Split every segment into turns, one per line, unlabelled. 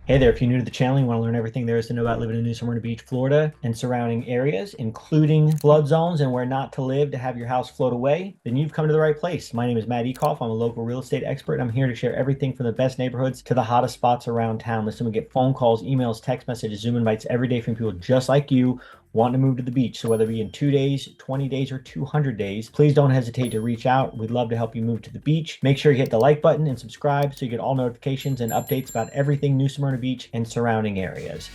Hey there, if you're new to the channel, you want to learn everything there is to know about living in New Smyrna Beach, Florida and surrounding areas, including flood zones and where not to live to have your house float away, then you've come to the right place. My name is Matt Ekoff. I'm a local real estate expert, and I'm here to share everything from the best neighborhoods to the hottest spots around town. Listen, we get phone calls, emails, text messages, Zoom invites every day from people just like you wanting to move to the beach. So whether it be in 2 days, 20 days, or 200 days, please don't hesitate to reach out. We'd love to help you move to the beach. Make sure you hit the like button and subscribe so you get all notifications and updates about everything New Smyrna Beach and surrounding areas.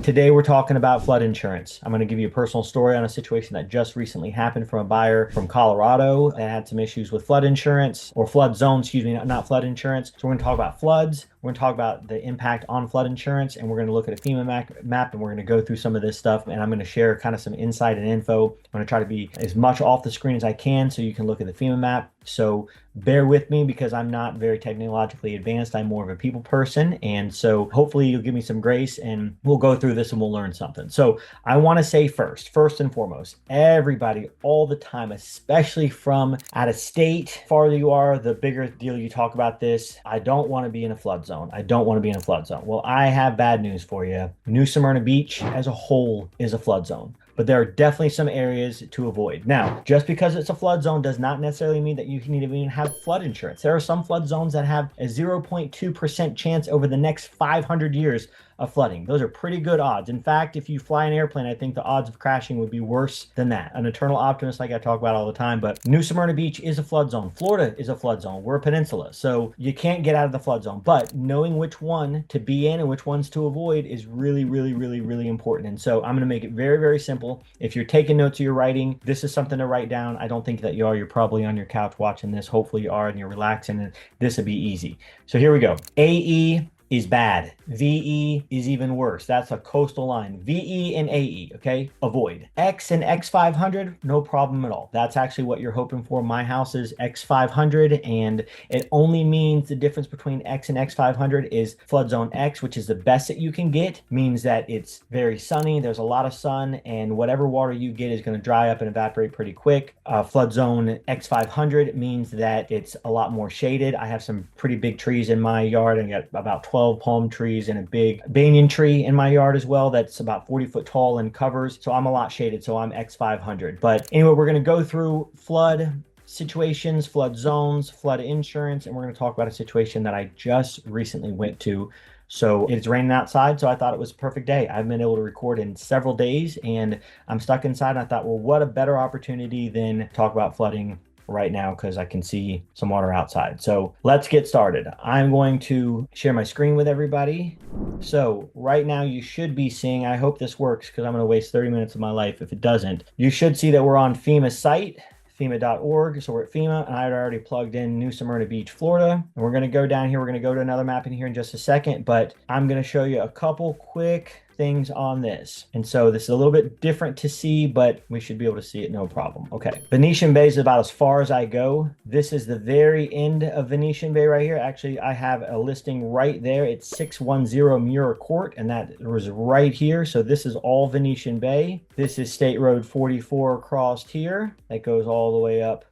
Today, we're talking about flood insurance. I'm going to give you a personal story on a situation that just recently happened from a buyer from Colorado that had some issues with flood insurance or flood zone, excuse me, not flood insurance. So we're going to talk about floods. We're going to talk about the impact on flood insurance, and we're going to look at a FEMA map, and we're going to go through some of this stuff, and I'm going to share kind of some insight and info. I'm going to try to be as much off the screen as I can so you can look at the FEMA map. So bear with me because I'm not very technologically advanced. I'm more of a people person, and so hopefully you'll give me some grace, and we'll go through this and we'll learn something. So I want to say first and foremost, everybody all the time, especially from out of state, farther you are, the bigger deal you talk about this. I don't want to be in a flood zone. I don't want to be in a flood zone. Well, I have bad news for you. New Smyrna Beach as a whole is a flood zone, but there are definitely some areas to avoid. Now, just because it's a flood zone does not necessarily mean that you need to even have flood insurance. There are some flood zones that have a 0.2% chance over the next 500 years of flooding. Those are pretty good odds. In fact, if you fly an airplane, I think the odds of crashing would be worse than that. An eternal optimist, like I talk about all the time, but New Smyrna Beach is a flood zone. Florida is a flood zone. We're a peninsula, so you can't get out of the flood zone. But knowing which one to be in and which ones to avoid is really, really, really, really important. And so I'm going to make it very, very simple. If you're taking notes or you're writing, this is something to write down. I don't think that you are. You're probably on your couch watching this. Hopefully you are and you're relaxing, and this will be easy. So here we go. AE is bad. VE is even worse. That's a coastal line. VE and AE, okay? Avoid. X and X500, no problem at all. That's actually what you're hoping for. My house is X500, and it only means the difference between X and X500 is flood zone X, which is the best that you can get, means that it's very sunny, there's a lot of sun, and whatever water you get is going to dry up and evaporate pretty quick. Flood zone X500 means that it's a lot more shaded. I have some pretty big trees in my yard. I got about 12 palm trees and a big banyan tree in my yard as well that's about 40 foot tall and covers. So I'm a lot shaded, so I'm X500. But anyway, we're going to go through flood situations, flood zones, flood insurance, and we're going to talk about a situation that I just recently went to. So it's raining outside, so I thought it was a perfect day. I've been able to record in several days, and I'm stuck inside, and I thought, well, what a better opportunity than talk about flooding right now because I can see some water outside. So let's get started. I'm going to share my screen with everybody. So right now you should be seeing, I hope this works because I'm going to waste 30 minutes of my life if it doesn't. You should see that we're on FEMA's site, FEMA.org. So we're at FEMA, and I had already plugged in New Smyrna Beach, Florida. And we're going to go down here. We're going to go to another map in here in just a second, but I'm going to show you a couple quick things on this. And so this is a little bit different to see, but we should be able to see it no problem. Okay. Venetian Bay is about as far as I go. This is the very end of Venetian Bay right here. Actually, I have a listing right there. It's 610 Muir Court, and that was right here. So this is all Venetian Bay. This is State Road 44 across here. That goes all the way up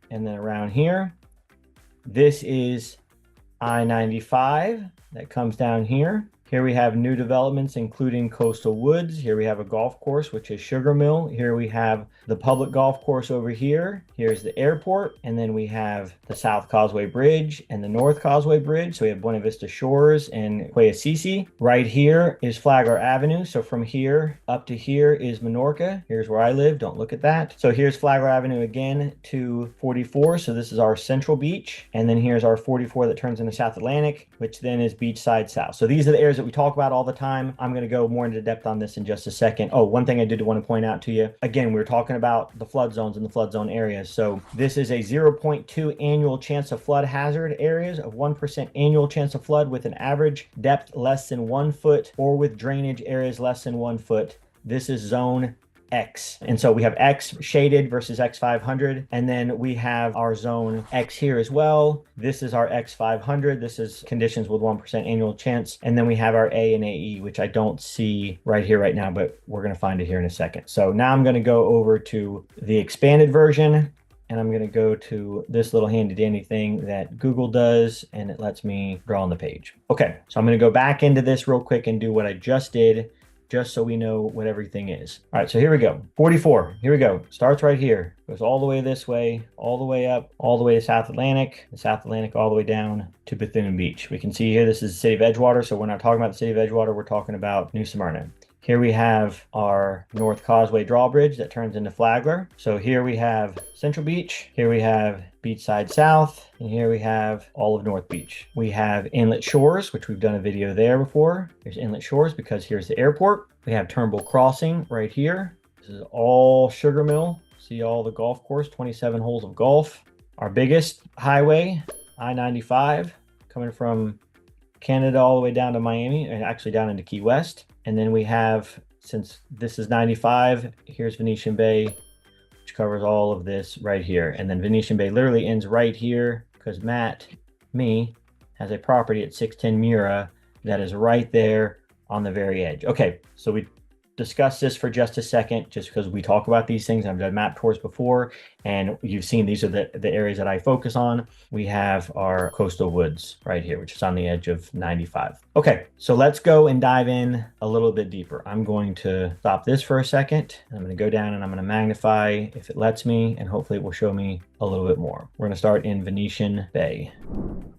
and then around here. This is I-95 that comes down here. Here we have new developments, including Coastal Woods. Here we have a golf course, which is Sugar Mill. Here we have the public golf course over here. Here's the airport. And then we have the South Causeway Bridge and the North Causeway Bridge. So we have Buena Vista Shores and Quay Assis. Right here is Flagler Avenue. So from here up to here is Menorca. Here's where I live. Don't look at that. So here's Flagler Avenue again to 44. So this is our Central Beach. And then here's our 44 that turns into South Atlantic, which then is Beachside South. So these are the areas that we talk about all the time. I'm going to go more into depth on this in just a second. Oh, one thing I did want to point out to you. Again, we were talking about the flood zones and the flood zone areas. So this is a 0.2 annual chance of flood hazard areas, of 1% annual chance of flood with an average depth less than 1 foot or with drainage areas less than 1 foot. This is zone X. And so we have X shaded versus X500. And then we have our zone X here as well. This is our X500. This is conditions with 1% annual chance. And then we have our A and AE, which I don't see right here right now, but we're going to find it here in a second. So now I'm going to go over to the expanded version. And I'm going to go to this little handy dandy thing that Google does, and it lets me draw on the page. Okay, so I'm going to go back into this real quick and do what I just did, just so we know what everything is. All right, so here we go. 44, here we go. Starts right here, goes all the way this way, all the way up, all the way to South Atlantic, the South Atlantic all the way down to Bethune Beach. We can see here, this is the city of Edgewater, so we're not talking about the city of Edgewater, we're talking about New Smyrna. Here we have our North Causeway drawbridge that turns into Flagler. So here we have Central Beach, here we have Beachside South, and here we have all of North Beach. We have Inlet Shores, which we've done a video there before. There's Inlet Shores because here's the airport. We have Turnbull Crossing right here. This is all Sugar Mill. See all the golf course, 27 holes of golf. Our biggest highway, I-95, coming from Canada all the way down to Miami, and actually down into Key West. And then we have, since this is 95, here's Venetian Bay, which covers all of this right here. And then Venetian Bay literally ends right here because me, has a property at 610 Mura that is right there on the very edge. Okay, so we discuss this for just a second, just because we talk about these things. I've done map tours before, and you've seen these are the areas that I focus on. We have our coastal woods right here, which is on the edge of 95. Okay, so let's go and dive in a little bit deeper. I'm going to stop this for a second. I'm going to go down and I'm going to magnify if it lets me, and hopefully it will show me a little bit more. We're going to start in Venetian Bay.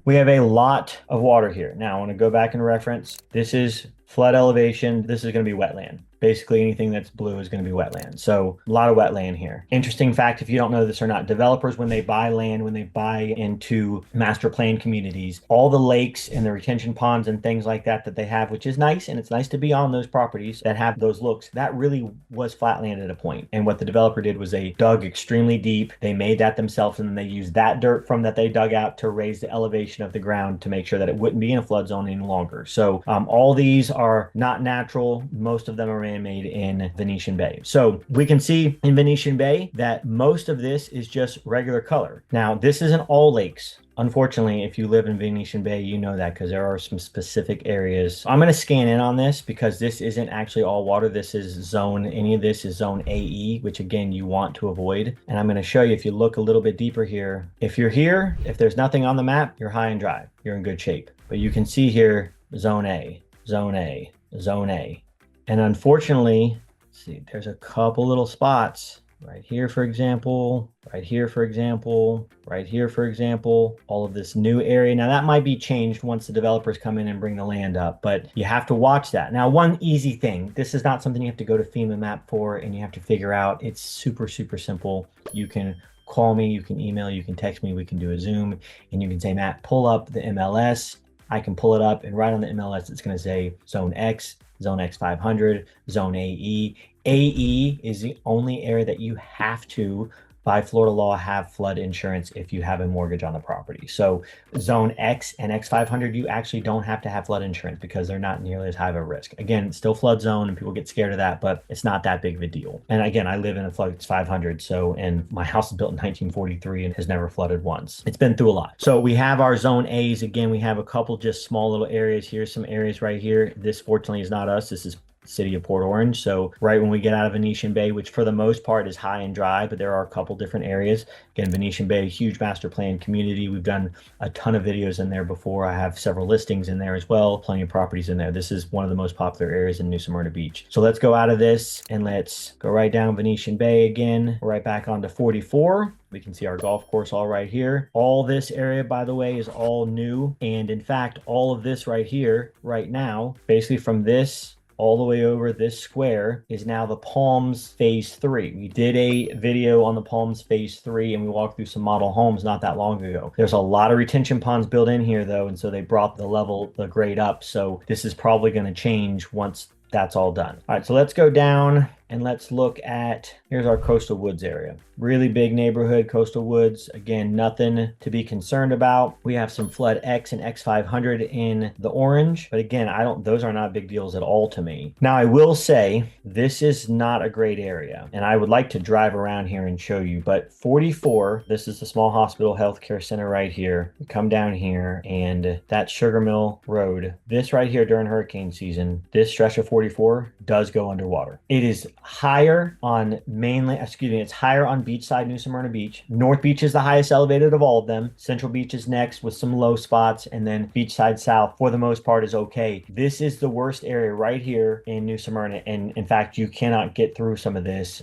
We have a lot of water here. Now I want to go back and reference. This is flood elevation. This is going to be wetland. Basically anything that's blue is going to be wetland. So a lot of wetland here. Interesting fact, if you don't know this or not, developers, when they buy land, when they buy into master plan communities, all the lakes and the retention ponds and things like that that they have, which is nice, and it's nice to be on those properties that have those looks, that really was flatland at a point. And what the developer did was they dug extremely deep. They made that themselves, and then they used that dirt from that they dug out to raise the elevation of the ground to make sure that it wouldn't be in a flood zone any longer. So all these are not natural. Most of them are man-made in Venetian Bay. So we can see in Venetian Bay that most of this is just regular color. Now, this isn't all lakes. Unfortunately, if you live in Venetian Bay, you know that because there are some specific areas. I'm going to scan in on this because this isn't actually all water. This is zone, any of this is zone AE, which again, you want to avoid. And I'm going to show you, if you look a little bit deeper here, if you're here, if there's nothing on the map, you're high and dry. You're in good shape. But you can see here, zone A, zone A, zone A. And unfortunately, see, there's a couple little spots right here, for example, right here, for example, right here, for example, all of this new area. Now that might be changed once the developers come in and bring the land up, but you have to watch that. Now, one easy thing, this is not something you have to go to FEMA map for and you have to figure out. It's super, super simple. You can call me, you can email, you can text me, we can do a Zoom, and you can say, Matt, pull up the MLS. I can pull it up, and right on the MLS, it's going to say zone X, zone X500, zone AE. AE is the only area that you have to, by Florida law, have flood insurance if you have a mortgage on the property. So zone X and X500, you actually don't have to have flood insurance because they're not nearly as high of a risk. Again, it's still flood zone and people get scared of that, but it's not that big of a deal. And again, I live in a flood 500, and my house is built in 1943 and has never flooded once. It's been through a lot. So we have our zone A's. Again, we have a couple just small little areas here, some areas right here. This fortunately is not us. This is city of Port Orange. So right when we get out of Venetian Bay, which for the most part is high and dry, but there are a couple different areas. Again, Venetian Bay, huge master plan community. We've done a ton of videos in there before. I have several listings in there as well, plenty of properties in there. This is one of the most popular areas in New Smyrna Beach. So let's go out of this and let's go right down Venetian Bay again. We're right back onto 44. We can see our golf course all right here. All this area, by the way, is all new. And in fact, all of this right here, right now, basically from this all the way over this square is now the Palms Phase 3. We did a video on the Palms Phase 3 and we walked through some model homes not that long ago. There's a lot of retention ponds built in here though, and so they brought the grade up. So this is probably going to change once that's all done. All right, so let's go down and let's look at, here's our Coastal Woods area. Really big neighborhood, Coastal Woods. Again, nothing to be concerned about. We have some flood X and X500 in the orange, but again, those are not big deals at all to me. Now, I will say this is not a great area, and I would like to drive around here and show you, but 44, this is the small hospital healthcare center right here. You come down here, and that's Sugar Mill Road. This right here during hurricane season, this stretch of 44 does go underwater. It is higher on it's higher on beachside New Smyrna Beach. North Beach is the highest elevated of all of them. Central Beach is next with some low spots, and then beachside south for the most part is okay. This is the worst area right here in New Smyrna, and in fact you cannot get through some of this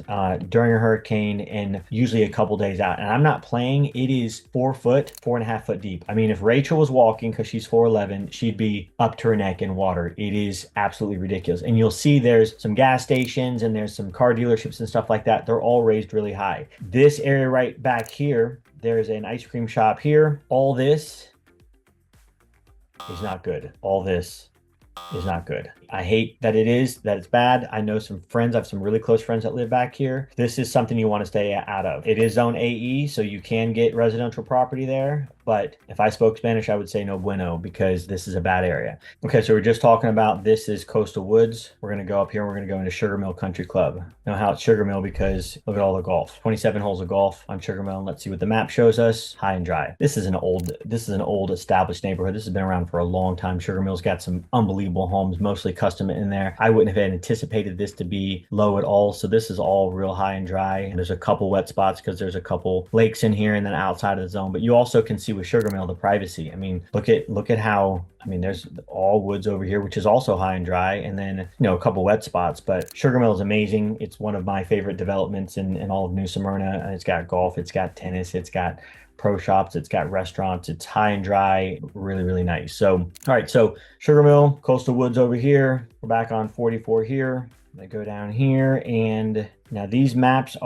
during a hurricane and usually a couple days out. And I'm not playing, it is 4.5 foot deep. I mean, if Rachel was walking, because she's 4'11", she'd be up to her neck in water. It is absolutely ridiculous. And you'll see there's some gas stations and there's some car dealerships and stuff like that. They're all raised really high. This area right back here, there's an ice cream shop here. All this is not good. All this is not good. I hate that it's bad. I know some friends, I have some really close friends that live back here. This is something you want to stay out of. It is zone AE, so you can get residential property there. But if I spoke Spanish, I would say no bueno, because this is a bad area. Okay, so we're just talking about, this is Coastal Woods. We're going to go up here and we're going to go into Sugar Mill Country Club. Know how it's Sugar Mill because look at all the golf. 27 holes of golf on Sugar Mill. Let's see what the map shows us. High and dry. This is an old established neighborhood. This has been around for a long time. Sugar Mill's got some unbelievable homes, mostly custom in there. I wouldn't have anticipated this to be low at all. So this is all real high and dry. And there's a couple wet spots because there's a couple lakes in here and then outside of the zone. But you also can see with Sugar Mill the privacy. I mean, look at how, I mean, there's all woods over here, which is also high and dry, and then a couple wet spots. But Sugar Mill is amazing. It's one of my favorite developments in all of New Smyrna. And it's got golf, it's got tennis, it's got pro shops, it's got restaurants, it's high and dry, really, really nice. So, all right, so Sugar Mill, Coastal Woods over here. We're back on 44 here. I go down here, and now these maps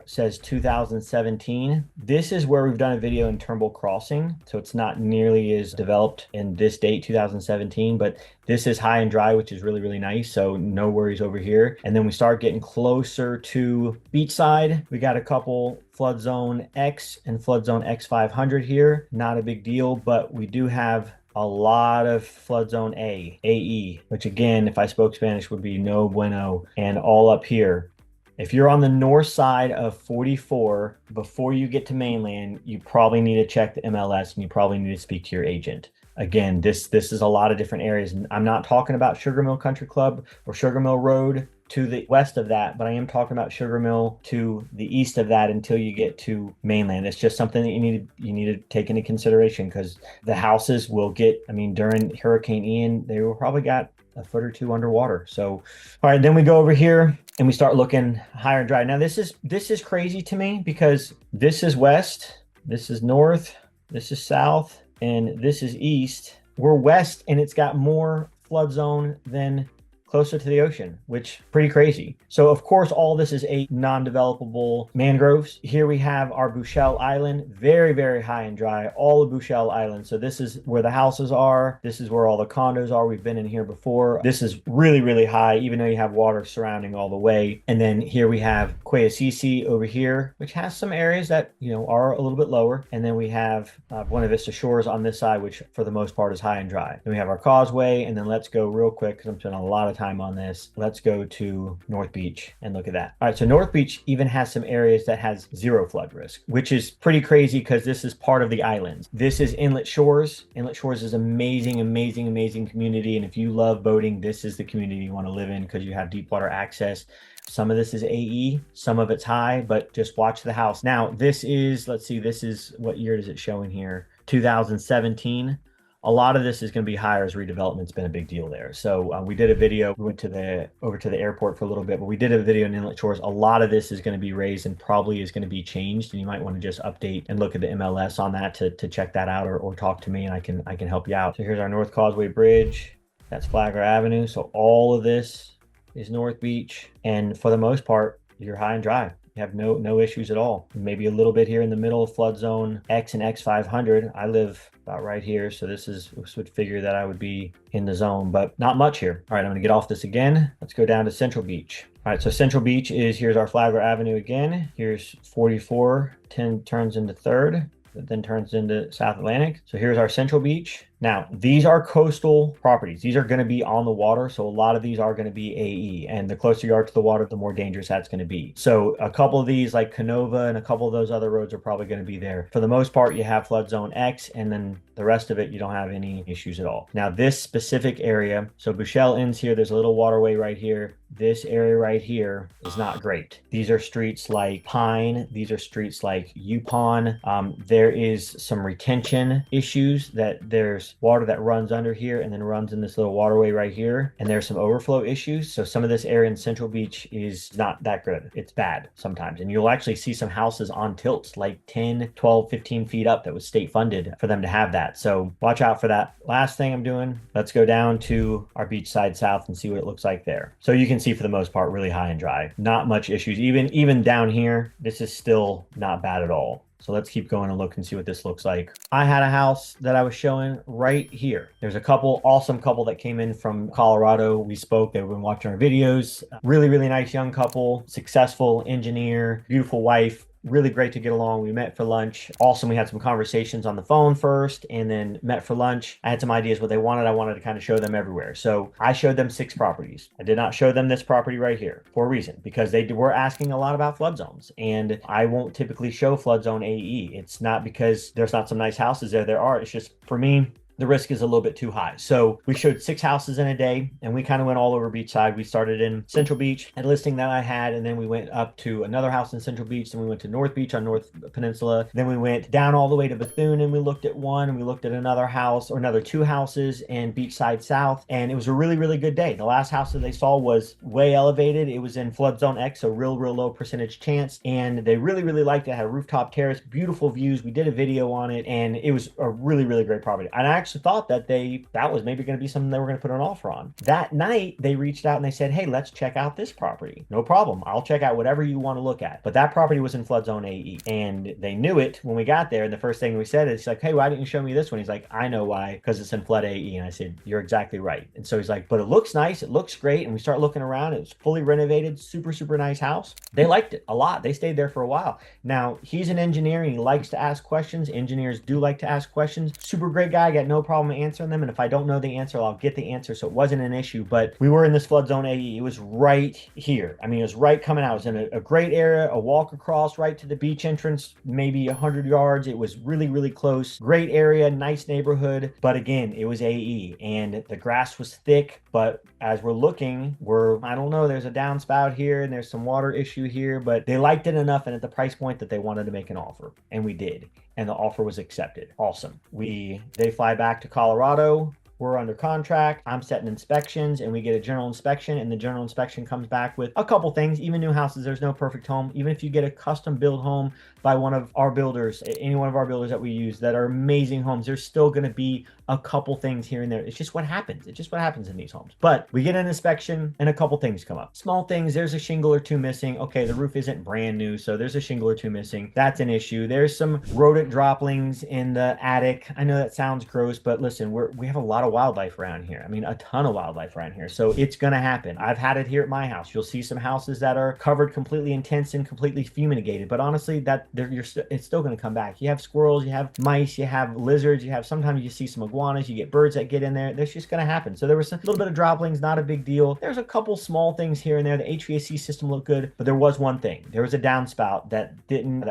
says 2017. This is where we've done a video in Turnbull Crossing, so it's not nearly as developed in this date, 2017, but this is high and dry, which is really, really nice, so no worries over here. And then we start getting closer to beachside. We got a couple flood zone X and flood zone X500 here. Not a big deal, but we do have a lot of flood zone AE, which again, if I spoke Spanish, would be no bueno. And all up here, if you're on the north side of 44, before you get to mainland, you probably need to check the MLS and you probably need to speak to your agent. Again, this is a lot of different areas. I'm not talking about Sugar Mill Country Club or Sugar Mill Road to the west of that, but I am talking about Sugar Mill to the east of that until you get to mainland. It's just something that you need to take into consideration, because the houses will get, I mean, during Hurricane Ian, they will probably got a foot or two underwater. So, all right, then we go over here and we start looking higher and dry. Now this is crazy to me, because this is west, this is north, this is south, and this is east. We're west, and it's got more flood zone than closer to the ocean, which pretty crazy. So of course, all this is 8 non-developable mangroves. Here we have our Bouchelle Island, very, very high and dry, all of Bouchelle Island. So this is where the houses are. This is where all the condos are. We've been in here before. This is really, really high, even though you have water surrounding all the way. And then here we have Quay Assis over here, which has some areas that, are a little bit lower. And then we have Buena Vista Shores on this side, which for the most part is high and dry. Then we have our causeway, and then let's go real quick, because I'm spending a lot of time on this. Let's go to North Beach and look at that. All right, so North Beach even has some areas that has 0 flood risk, which is pretty crazy because this is part of the islands. This is Inlet Shores. Inlet Shores is amazing, amazing, amazing community. And if you love boating, this is the community you want to live in, because you have deep water access. Some of this is AE, some of it's high, but just watch the house. Now, this is, let's see, this is, what year does it show in here? 2017. A lot of this is going to be higher, as redevelopment's been a big deal there. So we did a video, we went over to the airport for a little bit, but we did a video in Inlet Shores. A lot of this is going to be raised and probably is going to be changed. And you might want to just update and look at the MLS on that to check that out, or talk to me and I can help you out. So here's our North Causeway Bridge. That's Flagler Avenue. So all of this is North Beach. And for the most part, you're high and dry. You have no issues at all. Maybe a little bit here in the middle of flood zone X and X500. I live about right here, so this would figure that I would be in the zone, but not much here. All right, I'm gonna get off this again. Let's go down to Central Beach. All right, so Central Beach here's our Flagler Avenue again. Here's 44, 10 turns into 3rd, that then turns into South Atlantic. So here's our Central Beach. Now, these are coastal properties. These are going to be on the water. So a lot of these are going to be AE. And the closer you are to the water, the more dangerous that's going to be. So a couple of these, like Canova and a couple of those other roads, are probably going to be there. For the most part, you have flood zone X, and then the rest of it, you don't have any issues at all. Now, this specific area, so Bouchelle ends here. There's a little waterway right here. This area right here is not great. These are streets like Pine. These are streets like Yukon. There is some retention issues, that there's water that runs under here and then runs in this little waterway right here. And there's some overflow issues. So some of this area in Central Beach is not that good. It's bad sometimes. And you'll actually see some houses on tilts, like 10, 12, 15 feet up, that was state funded for them to have that. So watch out for that. Last thing I'm doing, let's go down to our beachside south and see what it looks like there. So you can see, for the most part, really high and dry. Not much issues. Even down here, this is still not bad at all. So let's keep going and look and see what this looks like. I had a house that I was showing right here. There's a awesome couple that came in from Colorado. We spoke, they've been watching our videos. Really, really nice young couple, successful engineer, beautiful wife. Really great to get along. We met for lunch. Awesome. We had some conversations on the phone first and then met for lunch. I had some ideas what they wanted. I wanted to kind of show them everywhere. So I showed them 6 properties. I did not show them this property right here for a reason, because they were asking a lot about flood zones, and I won't typically show flood zone AE. It's not because there's not some nice houses there. There are. It's just, for me, the risk is a little bit too high. So we showed 6 houses in a day, and we kind of went all over beachside. We started in Central Beach, a listing that I had, and then we went up to another house in Central Beach, then we went to North Beach on North Peninsula, then we went down all the way to Bethune, and we looked at one, and we looked at another house, or another 2 houses in beachside south, and it was a really, really good day. The last house that they saw was way elevated. It was in flood zone X, so real low percentage chance, and they really, really liked it. It had a rooftop terrace, beautiful views. We did a video on it, and it was a really, really great property. And I actually thought that that was maybe going to be something they were going to put an offer on. That night, they reached out and they said, hey, let's check out this property. No problem. I'll check out whatever you want to look at. But that property was in flood zone AE, and they knew it when we got there. And the first thing we said is like, hey, why didn't you show me this one? He's like, I know why, because it's in flood AE. And I said, you're exactly right. And so he's like, but it looks nice. It looks great. And we start looking around. It was fully renovated, super, super nice house. They liked it a lot. They stayed there for a while. Now, he's an engineer and he likes to ask questions. Engineers do like to ask questions. Super great guy. Got no problem answering them. And if I don't know the answer, I'll get the answer. So it wasn't an issue, but we were in this flood zone AE. It was right here. I mean, it was right coming out. It was in a great area, a walk across right to the beach entrance, maybe 100 yards. It was really, really close. Great area, nice neighborhood. But again, it was AE and the grass was thick. But as we're looking, I don't know, there's a downspout here and there's some water issue here, but they liked it enough and at the price point that they wanted to make an offer. And we did. And the offer was accepted. Awesome. They fly back to Colorado. We're under contract. I'm setting inspections, and we get a general inspection, and the general inspection comes back with a couple things. Even new houses, there's no perfect home. Even if you get a custom build home by one of our builders, any one of our builders that we use that are amazing homes, there's still going to be a couple things here and there. It's just what happens. It's just what happens in these homes. But we get an inspection and a couple things come up. Small things. There's a shingle or 2 missing. Okay, the roof isn't brand new, so there's a shingle or 2 missing. That's an issue. There's some rodent droppings in the attic. I know that sounds gross, but listen, we have a lot of wildlife around here. I mean, a ton of wildlife around here. So it's going to happen. I've had it here at my house. You'll see some houses that are covered completely in tents and completely fumigated. But honestly, it's still going to come back. You have squirrels, you have mice, you have lizards, sometimes you see some iguanas, you get birds that get in there. That's just going to happen. So there was a little bit of droplings, not a big deal. There's a couple small things here and there. The HVAC system looked good, but there was one thing. There was a downspout that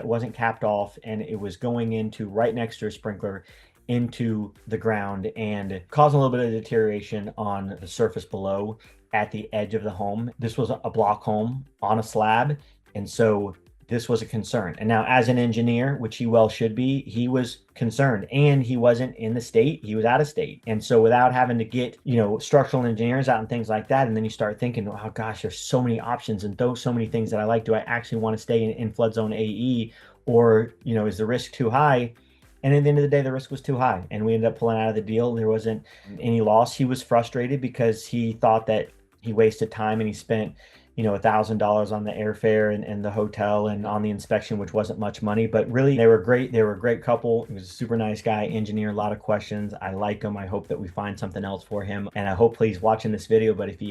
wasn't capped off, and it was going into right next to a sprinkler into the ground and causing a little bit of deterioration on the surface below at the edge of the home. This was a block home on a slab, and so this was a concern. And now, as an engineer, which he well should be, he was concerned, and he wasn't in the state, he was out of state. And so without having to get, structural engineers out and things like that, and then you start thinking, oh gosh, there's so many options and so many things that I like. Do I actually want to stay in flood zone AE, or, is the risk too high? And at the end of the day, the risk was too high, and we ended up pulling out of the deal. There wasn't any loss. He was frustrated because he thought that he wasted time, and he spent $1,000 on the airfare and the hotel and on the inspection, which wasn't much money, but really they were great. They were a great couple. He was a super nice guy, engineer, a lot of questions. I like him. I hope that we find something else for him. And I hope he's watching this video. But if he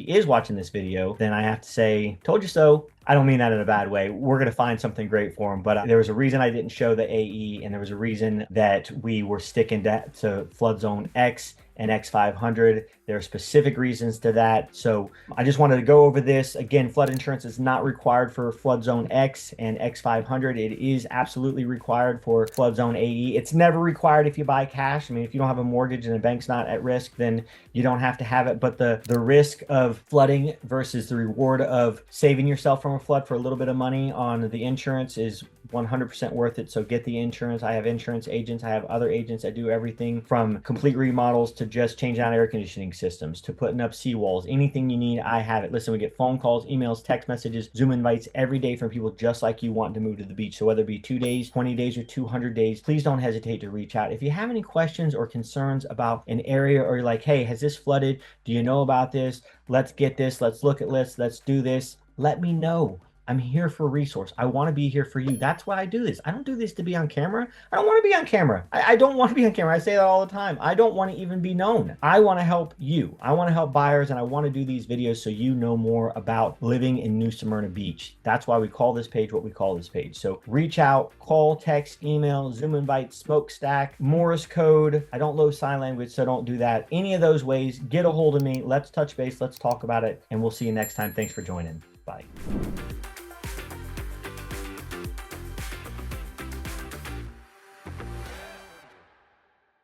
is watching this video, then I have to say, told you so. I don't mean that in a bad way. We're going to find something great for him. But there was a reason I didn't show the AE, and there was a reason that we were sticking to flood zone X and X500. There are specific reasons to that. So I just wanted to go over this. Again, flood insurance is not required for flood zone X and X500. It is absolutely required for flood zone AE. It's never required if you buy cash. I mean, if you don't have a mortgage and the bank's not at risk, then you don't have to have it. But the risk of flooding versus the reward of saving yourself from a flood for a little bit of money on the insurance is 100% worth it. So get the insurance. I have insurance agents. I have other agents that do everything from complete remodels to just changing out air conditioning systems to putting up seawalls. Anything you need, I have it. Listen, we get phone calls, emails, text messages, Zoom invites every day from people just like you wanting to move to the beach. So whether it be 2 days, 20 days, or 200 days, please don't hesitate to reach out. If you have any questions or concerns about an area, or you're like, hey, has this flooded? Do you know about this? Let's get this. Let's look at this. Let's do this. Let me know. I'm here for a resource. I want to be here for you. That's why I do this. I don't do this to be on camera. I don't want to be on camera. I don't want to be on camera. I say that all the time. I don't want to even be known. I want to help you. I want to help buyers, and I want to do these videos so you know more about living in New Smyrna Beach. That's why we call this page what we call this page. So reach out, call, text, email, Zoom invite, smokestack, Morse code. I don't load sign language, so don't do that. Any of those ways, get a hold of me. Let's touch base. Let's talk about it, and we'll see you next time. Thanks for joining. Bye.